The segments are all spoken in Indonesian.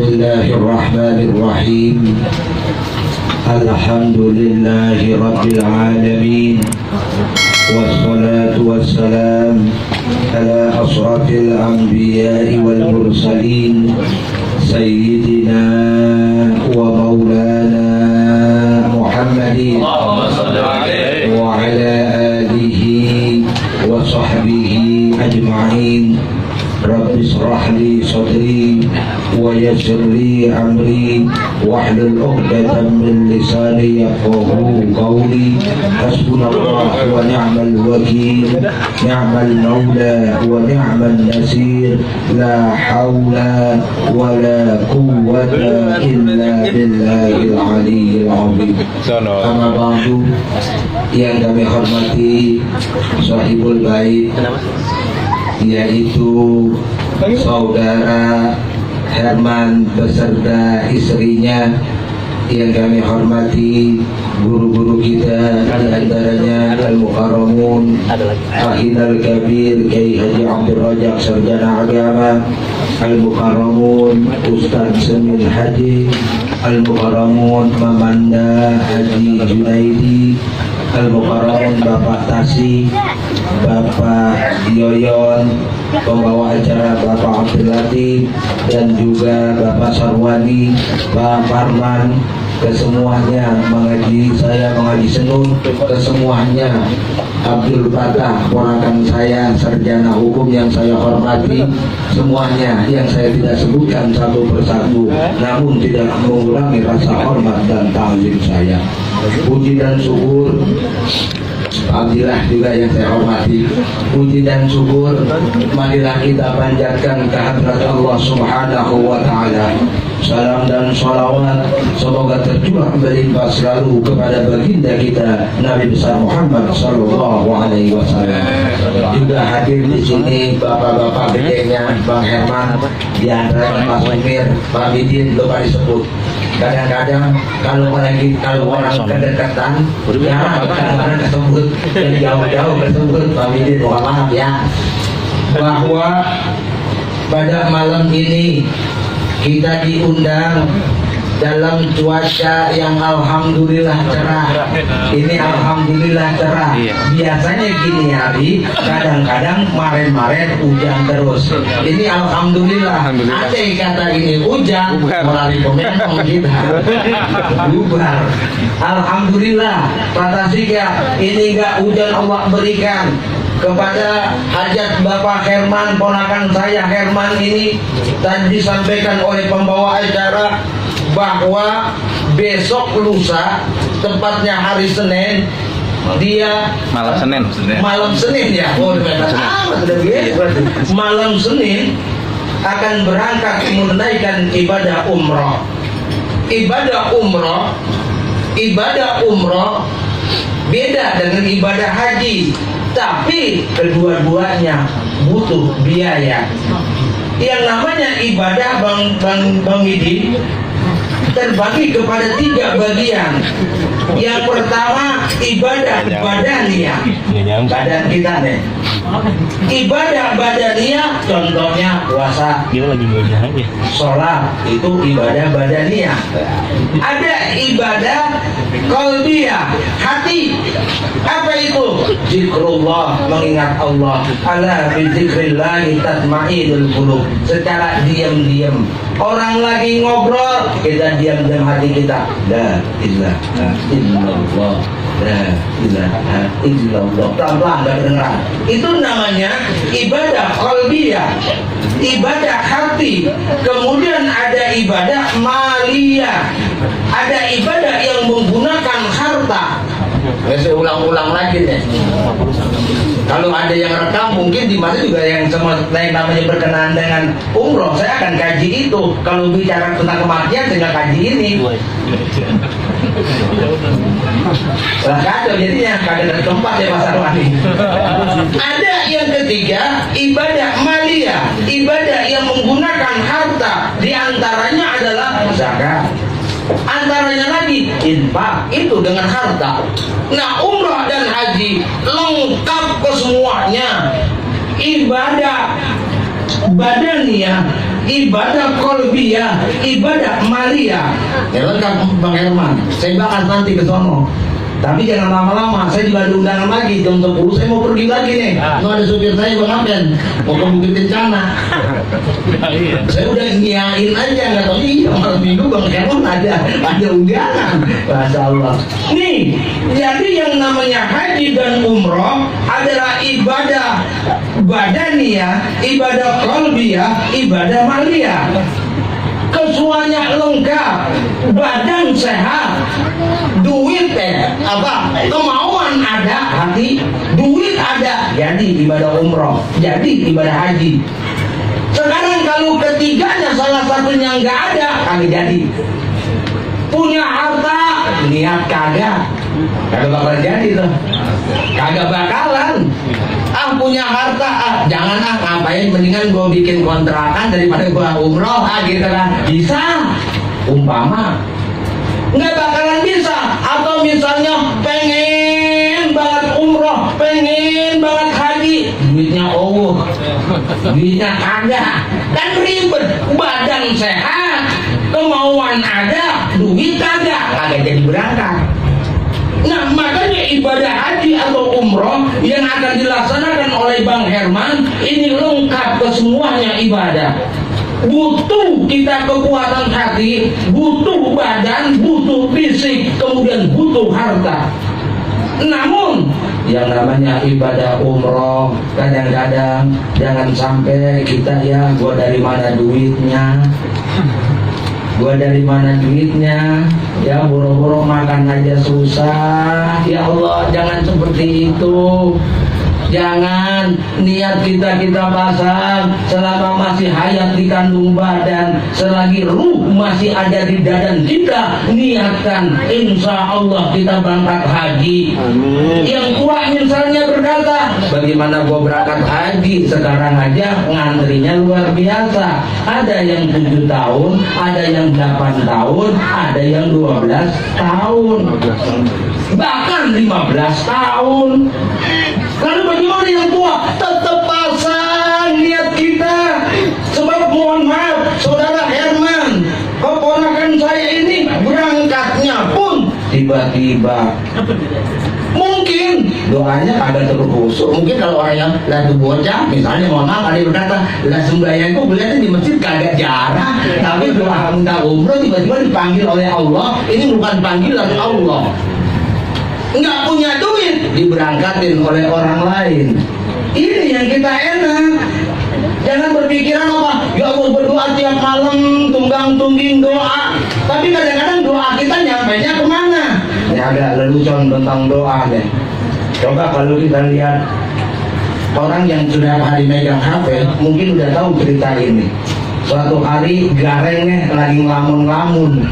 Bismillahirrahmanirrahim. Alhamdulillahi Rabbil Alamin. Wassalatu wassalam ala asrafil anbiya'i wal mursalin Sayyidina wa maulana Muhammadin wa ala alihi wa sahbihi ajma'in. Rabbi shrah li sadri wa yassir li amri wahlul 'uqdatam min lisani yafqahu qawli. Hasbunallah wa ni'mal wakeel, ni'mal maula wa ni'man nasir. La haula wa la quwwata illa billahil aliyyil 'azim. Amma ba'du, yang kami hormati sahibul bait, yaitu saudara Herman beserta istrinya, yang kami hormati guru-guru kita, di antaranya Al-Mukarramun Ahinal Kabir Kiai Haji Abdul Razak Sarjana Agama, Al-Mukarramun Ustaz Semin Haji, Al-Mukarramun Mamanda Haji Junaidi, Al-Mukarramun Bapak Tasi, Bapak Yoyon, pembawa acara Bapak Abdul Latif, dan juga Bapak Sarwani, Pak Parman, kesemuanya mengaji saya, mengaji senun, kesemuanya Abdul Fatah, ponakan saya, sarjana hukum yang saya hormati, semuanya yang saya tidak sebutkan satu persatu, namun tidak mengurangi rasa hormat dan ta'zim saya. Puji dan syukur Alhamdulillah juga yang saya hormati, puji dan syukur marilah kita panjatkan kehadrat Allah Subhanahu wa Ta'ala. Salam dan sholawat semoga tercurah berlimpah selalu kepada baginda kita Nabi besar Muhammad Sallallahu Alaihi Wasallam. Juga hadir di sini bapak-bapak gedenya, Bang Herman, di antaranya Pak Sumir, Pak Bidin, lupa disebut. Kadang-kadang kalau orang kedekatan, ya kadang-kadang kesebut, dan jauh-jauh kesebut. Pak Bidin, mohon maaf ya, bahwa pada malam ini kita diundang dalam cuaca yang alhamdulillah cerah. Ini alhamdulillah cerah. Biasanya gini hari, kadang-kadang kemarin-kemarin hujan terus. Ini alhamdulillah. Andai kata ini hujan, melalui komentar kita bubar. Alhamdulillah. Kata Sika, ini enggak hujan Allah berikan kepada hajat Bapak Herman, ponakan saya Herman ini. Tadi disampaikan oleh pembawa acara bahwa besok lusa, tepatnya hari Senin, dia malam Senin ya, malam Senin akan berangkat menunaikan ibadah umroh. Ibadah umroh beda dengan ibadah haji, tapi kedua-duanya butuh biaya. Yang namanya ibadah Bang Idi terbagi kepada 3 bagian. Yang pertama ibadah badaniyah, badan kita nih. Ibadah badaniyah contohnya puasa, sholat, itu ibadah badaniyah. Ada ibadah qalbiyah, hati. Apa itu? Zikrullah, mengingat Allah. Ala bi dzikrillahi tatma'innul qulub. Secara diam-diam, orang lagi ngobrol, kita diam-diam hati kita, la ilaha illallah, la ilaha illallah. Pelan-pelan, gak kedengeran. Itu namanya ibadah qalbiyah, ibadah hati. Kemudian ada ibadah maliyah, ada ibadah yang menggunakan harta. Saya ulang-ulang lagi nih. Kalau ada yang rekam, mungkin di mana juga yang namanya berkenaan dengan umroh, saya akan kaji itu. Kalau bicara tentang kematian, saya kaji ini. Lah kacau jadinya, kagak ada tempat ya pasar wani. Ada yang ketiga, ibadah maliyah, ibadah yang menggunakan harta. Di antaranya adalah zakat. Antaranya lagi infak, itu dengan harta. Nah, umrah dan haji lengkap kesemuanya. Ibadah badaniyah ibadah kolbiyah, ibadah maliyah. Ya lengkap Bang Herman. Saya bahas nanti ke sono. Tapi jangan lama-lama, saya juga ada undangan lagi jam 10 saya mau pergi lagi nih. Nggak ada supir saya Bang Aben, mau ke Bukit Kencana. Saya udah nyiain aja, nggak tahu iya malam minggu Bang Herman ada undangan. Masya Allah. Nih, jadi yang namanya haji dan umroh adalah ibadah badaniyah, ibadah qalbiyah, ibadah maliyah. Kesemuanya lengkap, badan sehat, duit kemauan ada, hati, duit ada, jadi ibadah umroh, jadi ibadah haji. Sekarang kalau ketiganya salah satunya nggak ada, kagak jadi. Punya harta, niat kagak bakal jadi tuh, kagak bakalan. Punya harta, jangan ngapain, mendingan gue bikin kontrakan daripada gue umroh gitu kan. Bisa, umpama nggak bakalan bisa. Atau misalnya pengen banget umroh, pengen banget haji, duitnya duitnya kagak, dan ribet. Badan sehat, kemauan ada, duit kagak jadi berangkat. Nah, makanya ibadah haji atau umroh yang akan dilaksanakan oleh Bang Herman ini lengkap kesemuanya ibadah. Butuh kita kekuatan hati, butuh badan, butuh fisik, kemudian butuh harta. Namun yang namanya ibadah umroh kadang-kadang jangan sampai kita gua dari mana duitnya, ya boro-boro makan aja susah. Ya Allah, jangan seperti itu. Jangan niat kita pasang selama masih hayat di kandung badan, selagi ruh masih ada di dadan kita, niatkan insya Allah kita berangkat haji. Amin. Yang tua misalnya berkata, bagaimana gua berangkat haji sekarang aja ngantrinya luar biasa. Ada yang 7 tahun, ada yang 8 tahun, ada yang 12 tahun, bahkan 15 tahun. Lalu bagaimana yang tua? Tetap pasang niat kita. Sebab mohon maaf, Saudara Herman, keponakan saya ini berangkatnya pun tiba-tiba. Mungkin doanya agak terkhusus. Mungkin kalau orang yang lagi bocah, misalnya mohon maaf, ada yang berkata, lah sembahyangku beliau di masjid kagak jarang, tapi doa minta umroh tiba-tiba dipanggil oleh Allah. Ini bukan panggilan Allah. Nggak punya duit diberangkatin oleh orang lain. Ini yang kita enak. Jangan berpikiran ya Allah berdoa tiap malam tunggang-tungging doa, tapi kadang-kadang doa kita nyampainya kemana? Ini agak lelucon tentang doa deh. Coba kalau kita lihat orang yang sudah hari megang HP mungkin udah tahu cerita ini. Suatu hari garengnya lagi ngelamun-ngelamun,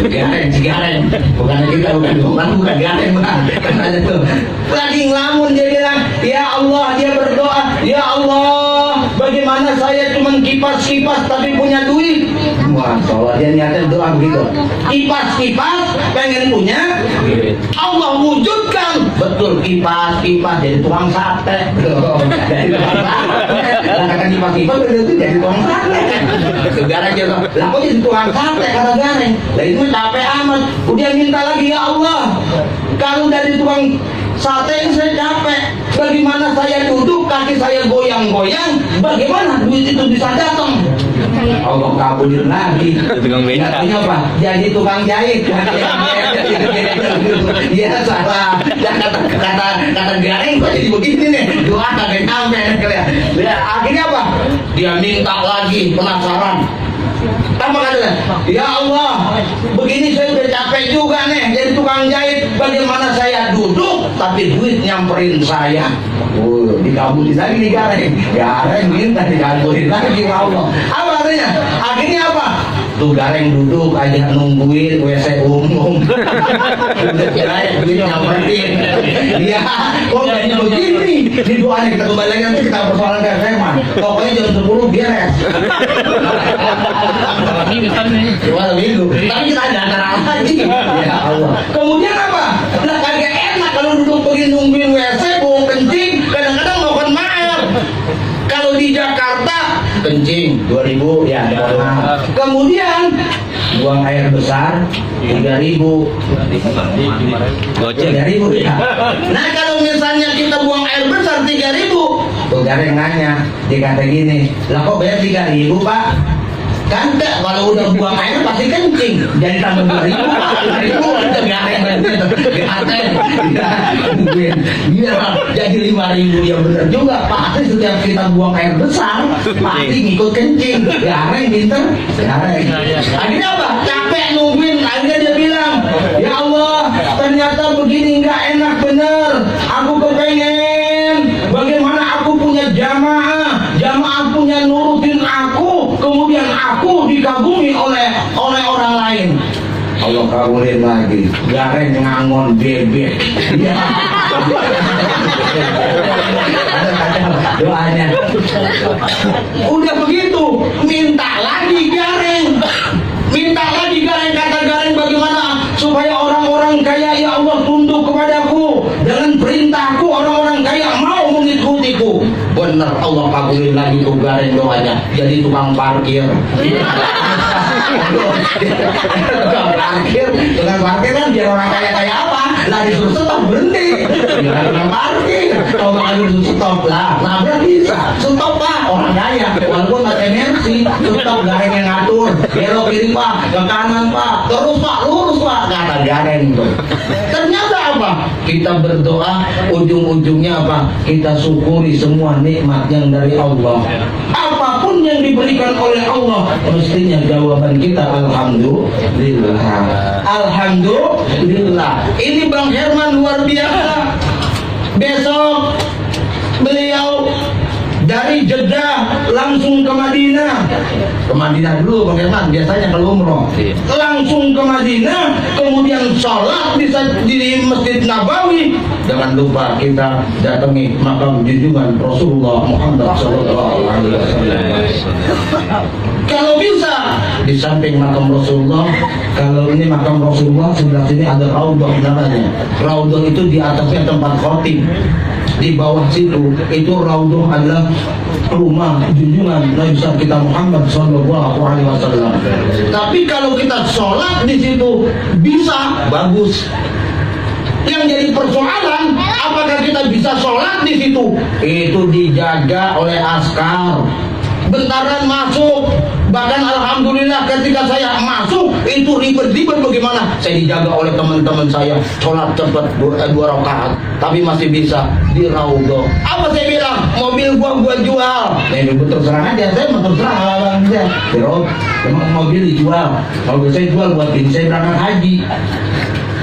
gareng, bukan kita, bukan gareng, ada tuh lagi ngelamun. Dia bilang, ya Allah, dia berdoa, ya Allah, bagaimana saya cuma kipas-kipas tapi punya duit. Masya Allah, dia niatnya doa begitu, kipas-kipas pengen punya Allah wujudkan. Betul, kipas-kipas jadi tukang sate. Jadi tukang sate, katakan kipas-kipas berarti jadi tukang sate. Gareng dia bilang, lah kok jadi tukang sate kata gareng. Lah itu capek amat. Udah minta lagi, ya Allah, kalau dari tukang sate ini saya capek, bagaimana saya duduk kaki saya goyang-goyang, bagaimana duit itu bisa datang? Allah kabulin lagi. Artinya apa? Jadi tukang jahit. Ya salah. Kata gareng kok jadi begini nih. Doa kagak nyampe. Akhirnya apa? Dia minta lagi, penasaran. Apa katanya? Ya Allah, begini saya udah capek juga nih jadi tukang jahit. Bagaimana saya duduk tapi duit nyamperin saya? Dikabulin lagi nih gareng minta dikabulin lagi sama Allah. Apa artinya? Akhirnya apa? Tuh gareng duduk aja nungguin WC umum. Udah kirain duit nyamperin. Ya, kok jadi begini? Di doanya kita kembali lagi nanti kita persoalan ke Herman. Pokoknya jam 10 beres. Minggu. Tapi kita ada acara lagi. Ya Allah. Kemudian apa? Lah kagak enak kalau duduk pergi nungguin WC, mau kencing, kadang-kadang mohon maaf. Kalau Kalau di Jakarta kencing 2.000 ya, kemudian buang air besar 3.000, goceng 3.000 ya. Nah kalau misalnya kita buang air besar 3.000, tuh Gareng nanya, dia kata gini, lah kok bayar 3.000 Pak? Kan enggak, kalau udah buang air pasti kencing, jadi tambah 2.000 Pak, 2.000 kita Gareng iya, jadi 5.000 ya bener juga pasti setiap kita buang air besar pasti ngikut kencing. Gareng pinter, Gareng. Akhirnya apa? Capek nungguin, akhirnya dia bilang, ya Allah ternyata begini nggak enak bener, aku kepengen bagaimana aku punya jamaah punya nurutin aku, kemudian aku dikagumi oleh orang lain. Allah kabulin lagi. Gareng ngangon bebek. Ya. Doanya. Udah begitu, minta lagi Gareng. Kata Gareng, bagaimana supaya orang-orang kaya ya Allah tunduk kepadaku, dengan perintahku orang-orang kaya mau mengikutiku. Benar, Allah kabulin lagi tuh Gareng doanya. Jadi tukang parkir. Tukang parkir kan biar orang kaya apa? Lah disuruh stop berhenti. Biar tukang parkir. Kalau nggak disuruh stop lah, nabrak bisa. Stop Pak, orang kaya. Walaupun nggak emergency, stop Gareng yang ngatur. Belok kiri Pak, ke kanan Pak, terus Pak, lurus Pak. Kata Gareng tuh. Ternyata apa? Kita berdoa, ujung-ujungnya apa? Kita syukuri semua nikmat yang dari Allah. Apapun yang diberikan oleh Allah, mestinya jawaban kita alhamdulillah. Alhamdulillah. Ini Bang Herman luar biasa. Besok beliau dari Jeddah langsung ke Madinah. Ke Madinah dulu Bang Herman, biasanya kalau umroh. Langsung ke Madinah, kemudian sholat di Masjid Nabawi. Jangan lupa kita datangi makam junjungan Rasulullah Muhammad sallallahu alaihi wasallam. Kalau bisa di samping makam Rasulullah, kalau ini makam Rasulullah, sebelah sini ada raudhah namanya. Raudhah itu di atasnya tempat khotib. Di bawah situ itu raudhah adalah rumah junjungan Nabi kita Muhammad sallallahu alaihi wasallam. Tapi kalau kita sholat di situ bisa bagus. Yang jadi persoalan, apakah kita bisa sholat di situ? Itu dijaga oleh askar. Bentaran masuk, bahkan alhamdulillah ketika saya masuk itu ribet-ribet bagaimana? Saya dijaga oleh teman-teman saya, sholat cepat 2 rakaat, tapi masih bisa di raudhah. Apa saya bilang? Mobil gua jual. Ini terserah aja, saya mau terserah abang dia. Emang mobil dijual, mobil saya jual buat bini saya berangkat haji.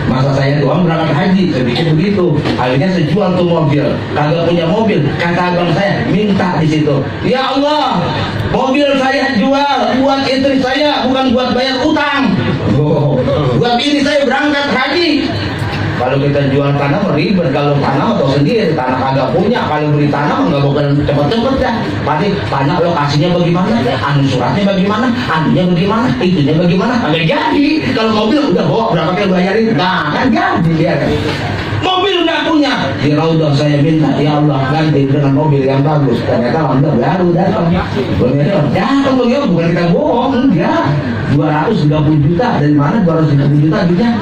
Masa saya doang berangkat haji, saya bikin begitu. Akhirnya saya jual tuh mobil. Kagak punya mobil, kata abang saya minta di situ. Ya Allah, mobil saya jual buat istri saya, bukan buat bayar utang. Buat ini saya berangkat haji. Kalau kita jual tanah ribet, kalau tanah atau sendiri, tanah kagak punya. Kalau beli tanah nggak bakal cepet-cepet dah. Pasti tanya lokasinya bagaimana, anu suratnya bagaimana, anunya bagaimana, itunya bagaimana. Kagak jadi. Kalau mobil udah bawa berapa kali bayarin, nah kan jadi dia kan. Mobil nggak punya, di raudhah saya minta ya Allah ganti dengan mobil yang bagus. Ternyata Honda baru datang. Datang beliau, bukan kita bohong, enggak. 230 juta, dari mana 230 juta duitnya?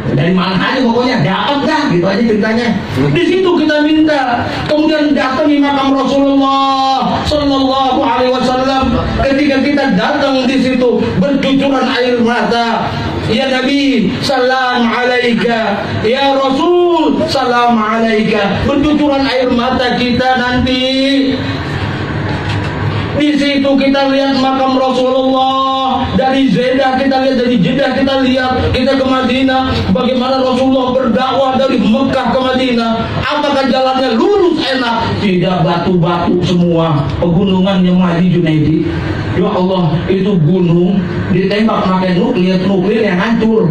Dari mana aja pokoknya dapat dah, gitu aja ceritanya. Di situ kita minta, kemudian datangi makam Rasulullah sallallahu alaihi wasallam. Ketika kita datang di situ bercucuran air mata. Ya Nabi, salam alaika. Ya Rasul, salam alaika. Bercucuran air mata kita nanti. Di situ kita lihat makam Rasulullah. Dari Jeddah kita lihat, dari Jeddah kita lihat, kita ke Madinah. Bagaimana Rasulullah berdakwah dari Mekah ke Madinah. Apakah jalannya lurus enak? Tidak, batu-batu semua. Pegunungan yang Mahdi Junaidi. Ya Allah, itu gunung ditembak pakai nuklir yang hancur.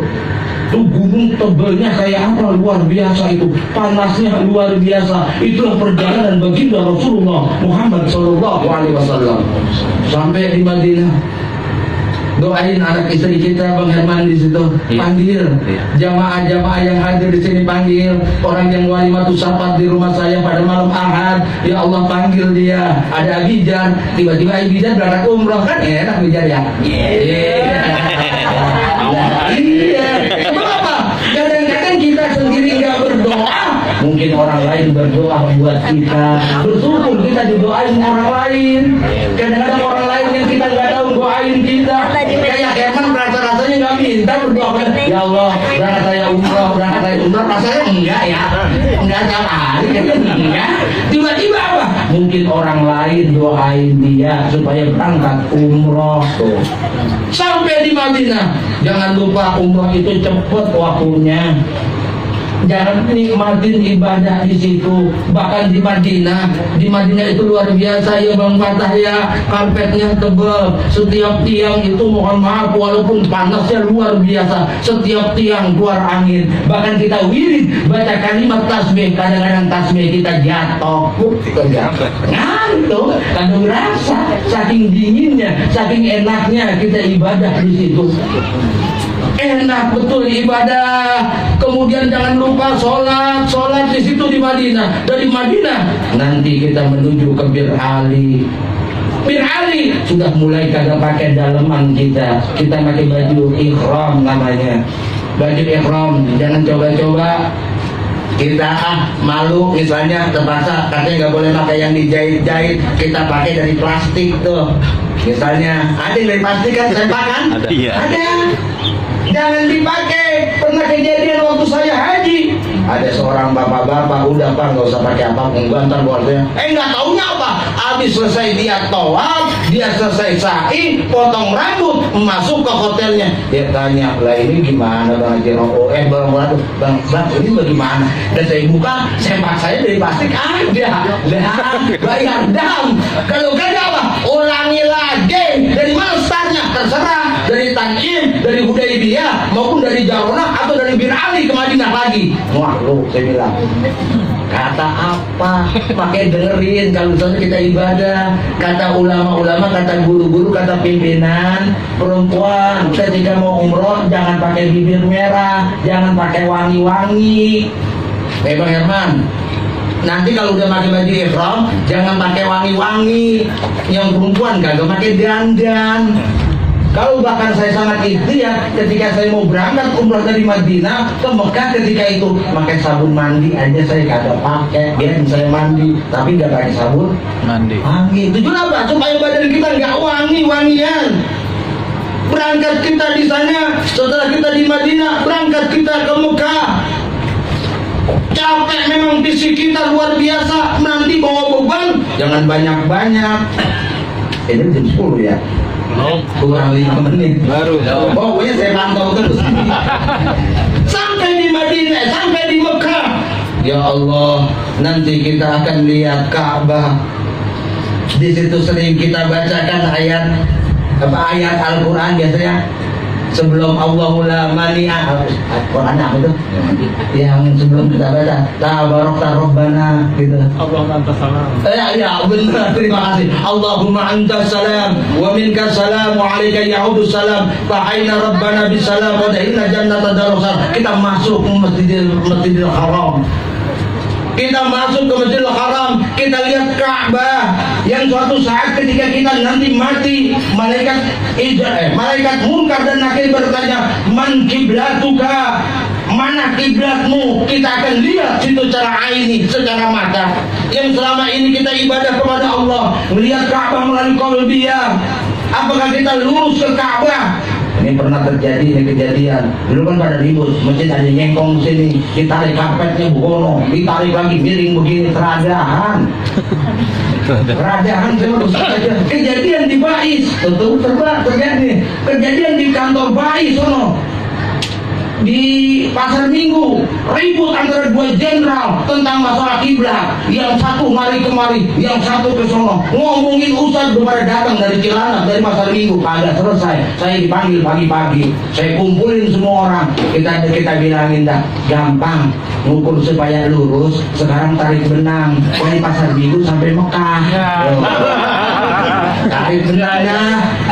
Itu gunung tebalnya kayak apa, luar biasa itu, panasnya luar biasa. Itulah perjalanan baginda Rasulullah Muhammad sallallahu alaihi wasallam sampai di Madinah. Doain anak istri kita Bang Herman di situ. Panggil jamaah-jamaah yang hadir di sini, panggil orang yang walimatus safar di rumah saya pada malam Ahad. Ya Allah, panggil dia. Ada Abijan, tiba-tiba Abijan berangkat umroh, kan enak Abijan ya. Iya. Kenapa? Kadang-kadang kita sendiri nggak berdoa, mungkin orang lain berdoa buat kita. Bersyukur kita didoain orang lain. Kadang-kadang orang lain yang kita nggak tahu doain kita. Kayak Herman rasa-rasanya nggak minta berdoa. Ya Allah, berangkat saya umroh, rasanya enggak ya, enggak tiap hari, enggak. Tiba-tiba apa? Mungkin orang lain doain dia supaya berangkat umroh tuh. Sampai di Madinah, jangan lupa umroh itu cepet waktunya. Jangan nikmatin ibadah di situ. Bahkan di Madinah itu luar biasa ya Bang Fatah ya. Karpetnya tebal, setiap tiang itu mohon maaf walaupun panasnya luar biasa, setiap tiang keluar angin. Bahkan kita wirid baca kalimat tasbih, kadang-kadang tasbih kita jatuh, ngantuk, kadang merasa saking dinginnya, saking enaknya kita ibadah di situ. Enak betul ibadah. Kemudian jangan lupa sholat di situ di Madinah. Dari Madinah nanti kita menuju ke Bir Ali. Bir Ali sudah mulai kagak pakai daleman kita pakai baju ihram namanya. Baju ihram, jangan coba-coba kita malu misalnya terpaksa katanya nggak boleh pakai yang dijahit-jahit, kita pakai dari plastik tuh. Misalnya ada yang dari plastik kan, sempakan? Ada. Jangan dipakai. Pernah kejadian waktu saya haji, ada seorang bapak-bapak, udah Pak nggak usah pakai apapun, ntar buatnya. Nggak taunya apa? Habis selesai dia tawaf, dia selesai sa'i, potong rambut, masuk ke hotelnya. Dia tanya, lah ini gimana Bang Haji Roko? Bang, ini bagaimana? Dan saya buka, sempak saya dari plastik ada. Bayar dam. Kalau kagak apa? Ulangi lagi. Dari mana startnya? Terserah. Dari Tanjim, dari Hudaybiyah, maupun dari Jarona atau dari Bir Ali ke Madinah lagi. Wah lu, saya bilang, kata apa? Pakai dengerin kalau misalnya kita ibadah. Kata ulama-ulama, kata guru-guru, kata pimpinan perempuan, ketika mau umroh jangan pakai bibir merah, jangan pakai wangi-wangi. Bang Herman, nanti kalau udah pakai baju ihram jangan pakai wangi-wangi. Yang perempuan kagak pakai dandan. Kalau bahkan saya sangat ikhtiar ketika saya mau berangkat umrah dari Madinah ke Mekah, ketika itu pakai sabun mandi aja saya kagak pakai. Biar saya mandi tapi nggak pakai sabun mandi. Wangi. Tujuan apa? Supaya badan kita nggak wangi-wangian. Berangkat kita di sana, setelah kita di Madinah, berangkat kita ke Mekah. Capek memang fisik kita luar biasa. Nanti bawa beban jangan banyak-banyak. Ini jam 10 ya. Kurang 5 menit baru. Pokoknya saya pantau terus. Sampai di Madinah, sampai di Mekah. Ya Allah, nanti kita akan lihat Ka'bah. Di situ sering kita bacakan ayat Al-Quran biasanya. Sebelum Allahumma mani'a Al-Quran apa itu? Yang sebelum kita baca Tabarakta Rabbana gitu. Allahumma antas salam. Ya benar, terima kasih. Allahumma antas salam wa minka salam wa alaika ya'udu salam fa'aina Rabbana bisalam wa da'inna jannata darussalam. Kita masuk ke Masjidil Haram. Kita masuk ke Masjidil Haram, kita lihat Ka'bah yang suatu saat ketika kita nanti mati, malaikat Munkar dan Nakir bertanya, "Man kiblatuka?" Mana kiblatmu? Kita akan lihat situ secara aini, secara mata. Yang selama ini kita ibadah kepada Allah, melihat Ka'bah melalui qalbiyah. Apakah kita lurus ke Ka'bah? Ini pernah terjadi, ini kejadian. Dulu kan pada ribut, masjid ada nyengkong sini, ditarik karpetnya bukono, ditarik lagi miring begini, teradahan sama saja. Kejadian di Bais, tentu terjadi. Kejadian di kantor Bais sono. Di pasar Minggu ribut antara dua jenderal tentang masalah kiblat. Yang satu mari kemari, yang satu ke sono ngomongin ustaz belum pada datang dari Cilandak, dari pasar Minggu kagak selesai. Saya dipanggil pagi-pagi, saya kumpulin semua orang, kita bilangin dah gampang ngukur supaya lurus. Sekarang tarik benang dari pasar Minggu sampai Mekah. benar.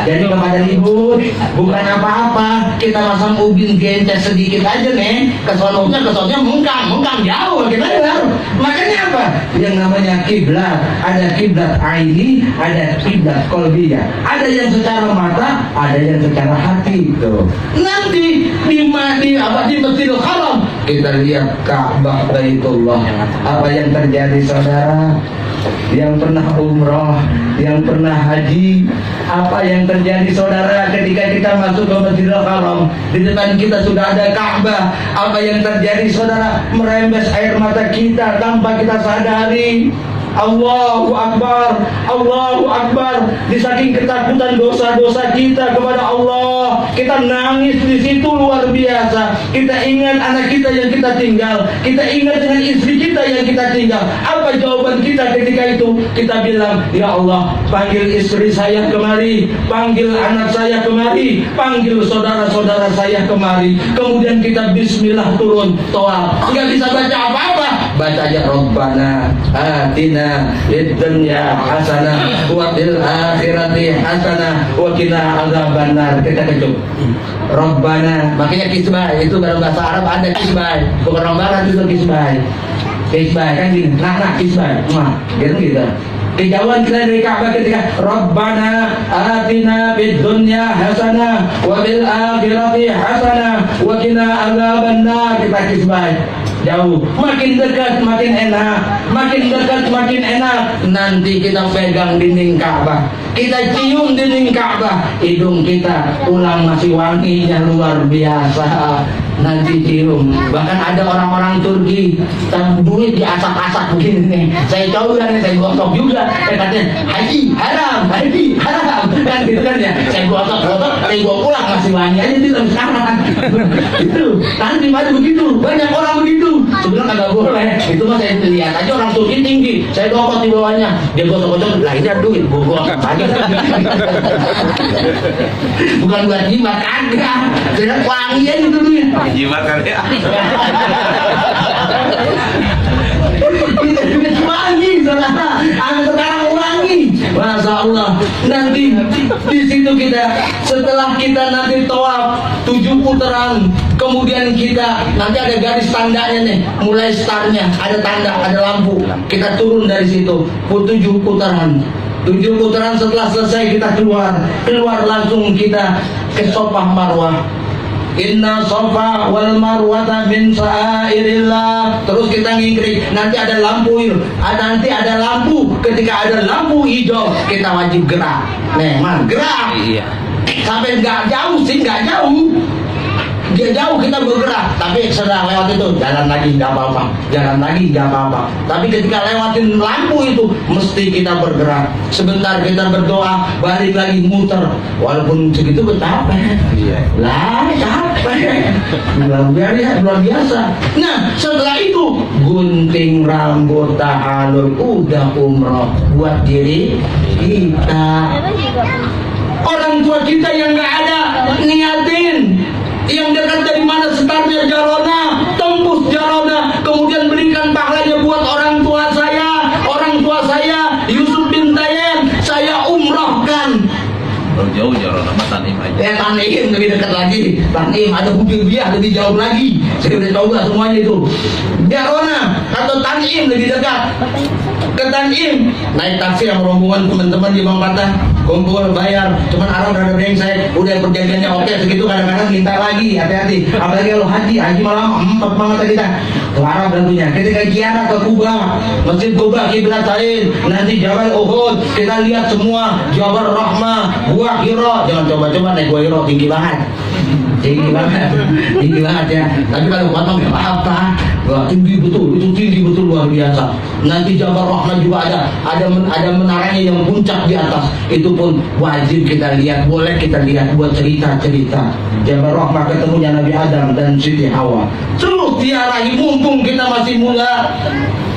Jadi kepada ibu bukan apa-apa, kita masang ubin gencet sedikit aja nih, kesononya mungkang jauh kita dengar. Makanya apa? Yang namanya kiblat, ada kiblat aini, ada kiblat qalbiyah. Ada yang secara mata, ada yang secara hati itu. Nanti di Masjidil Haram kita lihat Ka'bah Baitullah. Apa yang terjadi saudara? Yang pernah umroh, yang pernah haji, apa yang terjadi saudara ketika kita masuk ke Masjidil Haram, di depan kita sudah ada Ka'bah. Apa yang terjadi saudara? Merembes air mata kita tanpa kita sadari. Allahu Akbar, Allahu Akbar. Di saking ketakutan dosa-dosa kita kepada Allah, kita nangis di situ luar biasa. Kita ingat anak kita yang kita tinggal, kita ingat dengan istri kita yang kita tinggal. Apa jawaban kita ketika itu? Kita bilang, ya Allah, panggil istri saya kemari, panggil anak saya kemari, panggil saudara-saudara saya kemari. Kemudian kita bismillah turun tawaf. Enggak bisa baca apa-apa, baca aja Rabbana atina fid dunya hasanah wa fil akhirati hasanah wa qina adzabannar. Kita kecup Rabbana, makanya kisbah itu dalam bahasa Arab ada kisbah, bukan orang barat itu kisbah kan gini, nah kisbah gitu. Dijauhan kita dari Ka'bah ketika Rabbana atina fid dunya hasanah wa fil akhirati hasanah wa qina adzabannar. Kita kisbah jauh, makin dekat makin enak, makin dekat makin enak. Nanti kita pegang dinding Ka'bah, kita cium dinding Ka'bah, hidung kita tulang masih wanginya luar biasa. Nanti cium, bahkan ada orang-orang Turki duit diasak-asak begini nih. Saya coba nih, saya gosok juga. Katanya haji haram kan gitu kan ya. Saya gosok, saya bawa pulang masih wangi aja di dalam sekarang. Itu nanti pada begitu, banyak orang begitu. Sebenarnya kagak boleh. Itu mah saya lihat aja orang Turki tinggi, saya gosok di bawahnya, dia gosok-gosok, lah ini duit, gua gosok aja. Bukan buat jimat, kagak. Saya wangi aja itu duit. Jimat kan ya. Itu wangi saudara, anak sekarang wangi, masya Allah. Nanti di situ kita, setelah kita nanti tawaf 7 putaran, kemudian kita nanti ada garis tandanya nih, mulai startnya ada tanda, ada lampu, kita turun dari situ 7 putaran. 7 putaran setelah selesai kita keluar langsung kita ke Safa Marwah. Inna Safa wal Marwata min sya'airillah. Terus kita ngingkrik, nanti ada lampu, nanti ada lampu. Ketika ada lampu hijau, kita wajib gerak. Gerak. Iya. Sampai nggak jauh sih, nggak jauh. Dia jauh kita bergerak, tapi sedang lewat itu jalan lagi nggak apa-apa. Tapi ketika lewatin lampu itu mesti kita bergerak. Sebentar kita berdoa, balik lagi muter. Walaupun segitu capek. Iya. Lah capek. Luar biasa. Nah setelah itu gunting rambut, tahallul, udah umroh buat diri kita. Orang tua kita yang nggak ada niatin. Yang dekat dari mana startnya Jarona, tembus Jarona, kemudian berikan pahalanya buat orang tua saya Yusuf bin Tayyib, saya umrohkan. Jauh Jarona, Tanim aja. Ya Tanim lebih dekat lagi, Tanim ada Hudaybiyah lebih jauh lagi. Saya udah coba semuanya itu. Jarona atau Tanim lebih dekat. Ke Tanim naik taksi yang rombongan teman-teman di Bang Patah, kumpul bayar, cuman arang rada brengsek, udah perjanjiannya oke segitu, kadang-kadang minta lagi, hati-hati. Apalagi kalau haji malam 4 banget kita larang tentunya. Ketika ziarah ke Kuba, Masjid Kuba kiblatain, nanti Jabal Uhud, kita lihat semua, Jabal Rahmah, Gua Hira. Jangan coba-coba naik Gua Hira, tinggi banget ya. Tapi kalau potong ya apa? Wah, tinggi betul, itu tinggi betul luar biasa. Nanti Jabal Rahmah juga ada menaranya yang puncak di atas. Itu pun wajib kita lihat, boleh kita lihat buat cerita-cerita. Jabal Rahmah ketemunya Nabi Adam dan Siti Hawa. Terus diarahi mumpung kita masih muda.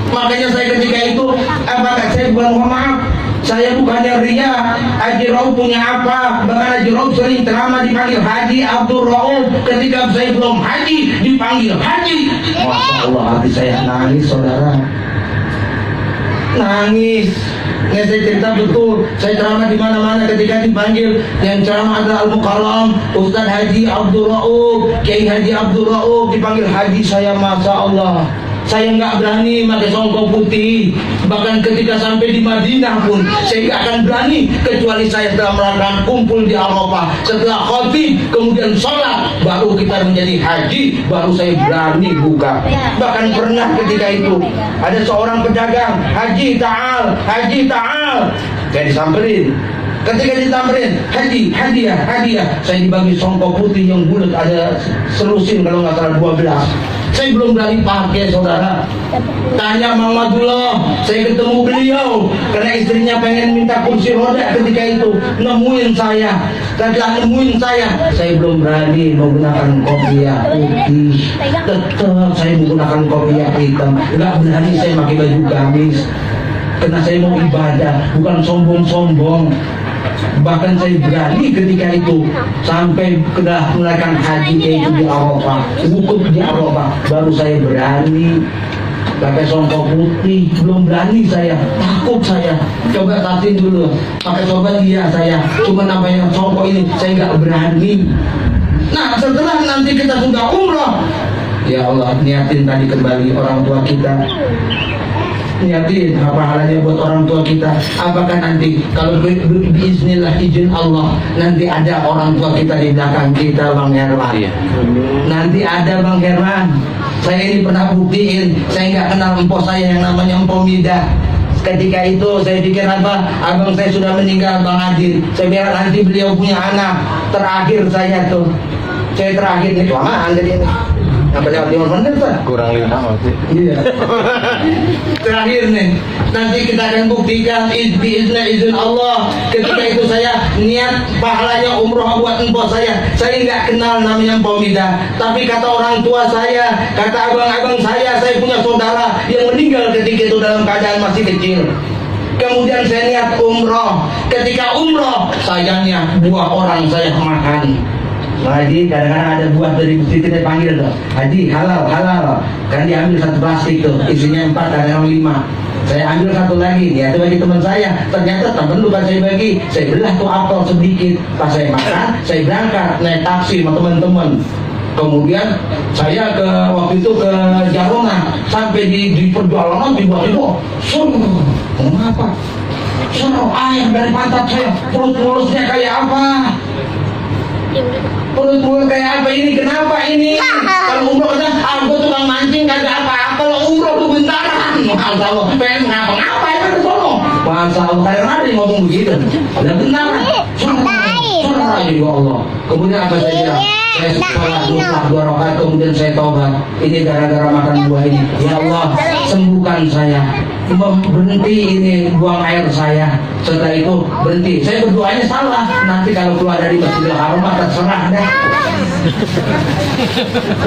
Makanya saya ketika itu, saya bukan mohon maaf, saya bukannya ria. Haji Rauf punya apa? Bahkan Haji Rauf sering ceramah dipanggil Haji Abdul Rauf. Ketika saya belum haji dipanggil Haji. Masya Allah, hati saya nangis saudara. Nangis. Saya cerita betul, saya ceramah di mana-mana ketika dipanggil. Yang ceramah adalah Al-Mukarram Ustaz Haji Abdul Rauf, Kiai Haji Abdul Rauf. Dipanggil Haji, saya Masya Allah, saya nggak berani pakai songkok putih. Bahkan ketika sampai di Madinah pun saya nggak akan berani, kecuali saya telah melakukan kumpul di Arafah. Setelah khotib kemudian sholat, baru kita menjadi haji, baru saya berani buka. Bahkan pernah ketika itu ada seorang pedagang, Haji Ta'al, Haji Ta'al, saya disamperin. Ketika ditambahin haji, hadiah, saya dibagi songkok putih yang bulat, ada selusin kalau nggak salah 12. Saya belum berani pakai, saudara. Tanya Mamadullah, saya ketemu beliau karena istrinya pengen minta kursi roda ketika itu, nemuin saya. Setelah nemuin saya belum berani menggunakan kopiah putih. Tetap saya menggunakan kopiah hitam. Nggak berani saya pakai baju gamis, karena saya mau ibadah, bukan sombong-sombong. Bahkan saya berani ketika itu sampai sudah melakukan haji itu di Arafah, wukuf di Arafah, baru saya berani pakai songkok putih. Belum berani saya, takut saya. Coba tatin dulu, pakai coba dia saya. Cuma namanya songkok ini saya nggak berani. Nah setelah nanti kita sudah umrah, ya Allah, niatin tadi kembali orang tua kita. Niatin apa halnya buat orang tua kita. Apakah nanti kalau biiznillah, izin Allah, nanti ada orang tua kita di belakang kita, Bang Herman. Nanti ada Bang Herman. Saya ini pernah buktiin, saya nggak kenal empok saya yang namanya Empok Mida. Ketika itu saya pikir apa, abang saya sudah meninggal, Bang Adin. Saya biar nanti beliau punya anak. Terakhir saya tuh, saya terakhir nih, kelamaan jadi ini. Apa lewat 5 menit tuh? Kurang 5 masih. Iya. Terakhir nih, nanti kita akan buktikan izin Allah. Ketika itu saya niat pahalanya umroh buat empok saya. Saya nggak kenal namanya Empok Mida, tapi kata orang tua saya, kata abang-abang saya punya saudara yang meninggal ketika itu dalam keadaan masih kecil. Kemudian saya niat umroh. Ketika umroh, sayangnya 2 orang saya makan. Haji, kadang-kadang ada buah dari masjid kita panggil tuh, Haji halal, kan diambil 1 plastik tuh, isinya 4, kadang-kadang 5. Saya ambil 1 lagi, ya itu bagi teman saya. Ternyata teman bukan saya bagi, saya belah tuh apel sedikit. Pas saya makan, saya berangkat naik taksi sama teman-teman. Kemudian saya ke waktu itu ke Jarona, sampai di perjalanan tiba-tiba, kenapa? Air dari pantat saya, perut mulusnya kayak apa? Perut kayak apa ini? Kenapa ini? Kalau umroh kan, aku tukang mancing kagak apa-apa. Kalau umroh tuh bentaran. Masya Allah, pengen ngapa-ngapain kan ke sono. Masya Allah, karena ada yang ngomong begitu. Udah bentaran. Surah ya Allah. Kemudian apa saya bilang? Saya sholat 2 rakaat, kemudian saya taubat. Ini gara-gara makan buah ini. Ya Allah, sembuhkan saya. Berhenti ini buang air saya. Setelah itu berhenti. Saya berdoanya salah. Nanti kalau keluar dari Masjidil Haram terserah deh.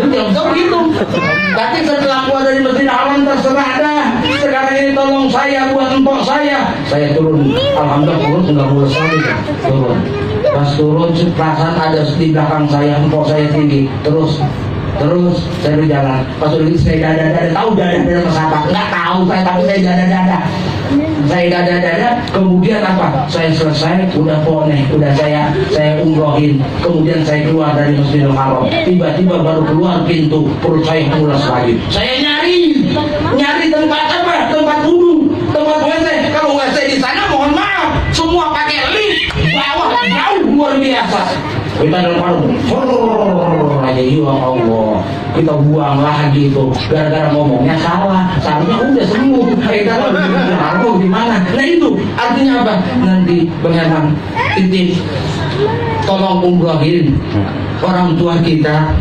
Betul begitu. Tapi setelah keluar dari Masjidil Haram terserah dah. Sekarang ini tolong saya buat empok saya. Saya turun. Alhamdulillah turun sudah mulai sekali. Turun. Pas turun perasaan ada di belakang saya, empok saya tinggi. Terus saya berjalan. Pas udah saya dada-dada, tahu dada-dada apa? Enggak tahu saya, tapi saya dada-dada. Kemudian apa? Saya selesai, udah poneh, udah saya umrohin. Kemudian saya keluar dari Masjidil Haram. Tiba-tiba baru keluar pintu, perut saya mulas lagi. Saya nyari tempat apa? Tempat wudhu, tempat WC. Kalau WC di sana mohon maaf, semua pakai lift, bawah jauh luar biasa. Kita dalam aja, ya Allah, kita buang lagi itu gara-gara ngomongnya salah. Seharusnya udah sembuh. Kita tahu gimana. Nah itu artinya apa? Nanti Bang Herman titip, tolong umrohin orang tua kita.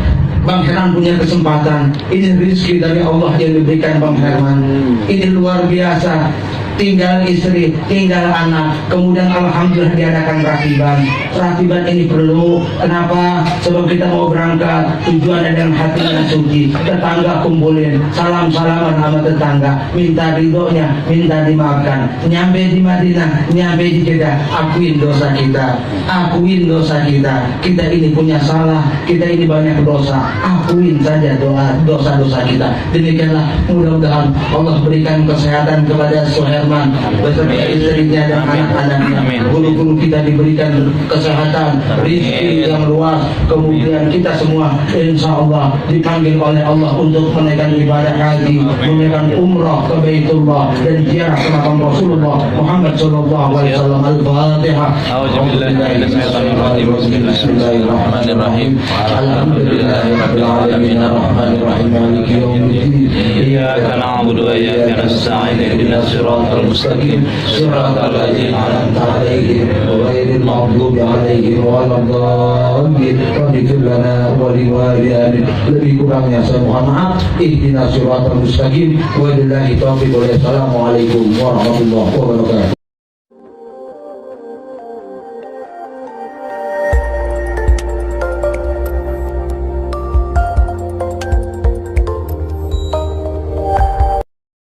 Bang Herman punya kesempatan. Ini rezeki dari Allah yang diberikan Bang Herman. Ini luar biasa. Tinggal istri, tinggal anak, kemudian alhamdulillah diadakan ratiban. Ratiban ini perlu, kenapa? Sebab kita mau berangkat, tujuannya dengan hati yang suci. Tetangga kumpulin, salam-salaman sama tetangga, minta ridhonya, minta dimaafkan. Nyampe di Madinah, nyampe di Jeddah, akuin dosa kita, kita ini punya salah, kita ini banyak dosa, akuin saja dosa-dosa kita. Demikianlah, mudah-mudahan Allah berikan kesehatan kepada Suherman Herman beserta istrinya dan anak-anaknya. Guru-guru kita diberikan kesehatan, rezeki yang luas. Kemudian kita semua insya Allah dipanggil oleh Allah untuk menaikkan ibadah haji, menaikkan umrah ke Baitullah dan ziarah ke makam Rasulullah Muhammad sallallahu alaihi wasallam. Al-Fatihah. Bismillahirrahmanirrahim. Alhamdulillahirabbil alamin arrahmanir rahim maliki yaumiddin. Iyyaka na'budu wa iyyaka nasta'in ihdinas siratal mustaqim siratal ladzina an'amta 'alaihim ghairil maghdubi 'alaihim waladdallin. Waghfir lana wa liwalidayna. Lebih kurangnya saya mohon maaf. Ihdinas siratal mustaqim. Wabillahi taufiq. Wassalamualaikum warahmatullahi wabarakatuh.